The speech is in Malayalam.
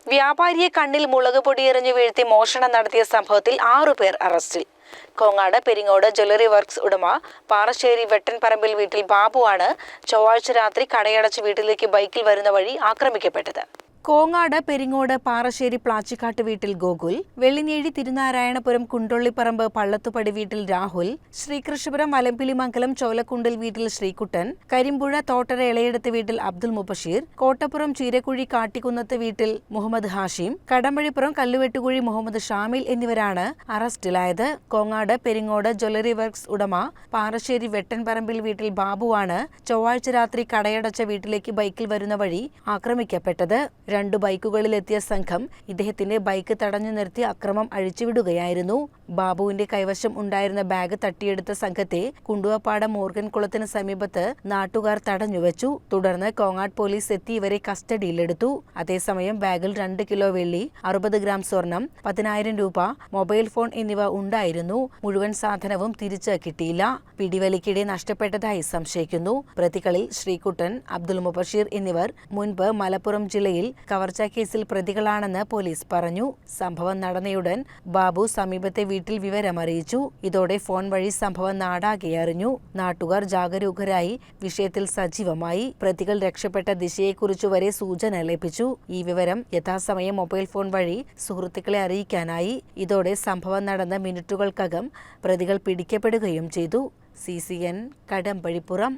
വ്യാപാരിയെ കണ്ണിൽ മുളക് പൊടിയെറിഞ്ഞു വീഴ്ത്തി മോഷണം നടത്തിയ സംഭവത്തിൽ 6 പേർ അറസ്റ്റിൽ. കോങ്ങാട് പെരിങ്ങോട് ജ്വല്ലറി വർക്ക്സ് ഉടമ പാറശ്ശേരി വെട്ടൻപറമ്പിൽ വീട്ടിൽ ബാബുവാണ് ചൊവ്വാഴ്ച രാത്രി കടയടച്ച് വീട്ടിലേക്ക് ബൈക്കിൽ വരുന്ന വഴി ആക്രമിക്കപ്പെട്ടത്. കോങ്ങാട് പെരിങ്ങോട് പാറശ്ശേരി പ്ലാച്ചിക്കാട്ട് വീട്ടിൽ ഗോകുൽ, വെള്ളിനേഴി തിരുനാരായണപുരം കുണ്ടൊള്ളിപ്പറമ്പ് പള്ളത്തുപടി വീട്ടിൽ രാഹുൽ, ശ്രീകൃഷ്ണപുരം മലമ്പിലിമംഗലം ചോലക്കുണ്ടിൽ വീട്ടിൽ ശ്രീകുട്ടൻ, കരിമ്പുഴ തോട്ടര ഇളയെടുത്ത് വീട്ടിൽ അബ്ദുൽ മുബഷീർ, കോട്ടപ്പുറം ചീരക്കുഴി കാട്ടിക്കുന്നത്ത് വീട്ടിൽ മുഹമ്മദ് ഹാഷിം, കടമ്പഴിപ്പുറം കല്ലുവെട്ടുകുഴി മുഹമ്മദ് ഷാമിൽ എന്നിവരാണ് അറസ്റ്റിലായത്. കോങ്ങാട് പെരിങ്ങോട് ജ്വല്ലറി വർക്ക്സ് ഉടമ പാറശ്ശേരി വെട്ടൻപറമ്പിൽ വീട്ടിൽ ബാബുവാണ് ചൊവ്വാഴ്ച രാത്രി കടയടച്ച വീട്ടിലേക്ക് ബൈക്കിൽ വരുന്ന വഴി ആക്രമിക്കപ്പെട്ടത്. 2 ബൈക്കുകളിലെത്തിയ സംഘം ഇദ്ദേഹത്തിന്റെ ബൈക്ക് തടഞ്ഞു നിർത്തി അക്രമം അഴിച്ചുവിടുകയായിരുന്നു. ബാബുവിന്റെ കൈവശം ഉണ്ടായിരുന്ന ബാഗ് തട്ടിയെടുത്ത സംഘത്തെ കുണ്ടുവപ്പാടം മോർഗൻ കുളത്തിന് സമീപത്ത് നാട്ടുകാർ തടഞ്ഞുവച്ചു. തുടർന്ന് കോങ്ങാട് പോലീസ് എത്തി ഇവരെ കസ്റ്റഡിയിലെടുത്തു. അതേസമയം ബാഗിൽ 2 കിലോ വെള്ളി, 60 ഗ്രാം സ്വർണം, 10,000 രൂപ, മൊബൈൽ ഫോൺ എന്നിവ ഉണ്ടായിരുന്നു. മുഴുവൻ സാധനവും തിരിച്ച് കിട്ടിയില്ല. പിടിവലിക്കിടെ നഷ്ടപ്പെട്ടതായി സംശയിക്കുന്നു. പ്രതികളിൽ ശ്രീകുട്ടൻ, അബ്ദുൽ മുബഷീർ എന്നിവർ മുൻപ് മലപ്പുറം ജില്ലയിൽ കവർച്ചാ കേസിൽ പ്രതികളാണെന്ന് പോലീസ് പറഞ്ഞു. സംഭവം നടന്നയുടൻ ബാബു സമീപത്തെ വീട്ടിൽ വിവരമറിയിച്ചു. ഇതോടെ ഫോൺ വഴി സംഭവം നാടാകെ അറിഞ്ഞു. നാട്ടുകാർ ജാഗരൂകരായി വിഷയത്തിൽ സജീവമായി. പ്രതികൾ രക്ഷപ്പെട്ട ദിശയെക്കുറിച്ചു വരെ സൂചന ലഭിച്ചു. ഈ വിവരം യഥാസമയം മൊബൈൽ ഫോൺ വഴി സുഹൃത്തുക്കളെ അറിയിക്കാനായി. ഇതോടെ സംഭവം നടന്ന മിനിറ്റുകൾക്കകം പ്രതികൾ പിടിക്കപ്പെടുകയും ചെയ്തു. CCN കടമ്പഴിപ്പുറം.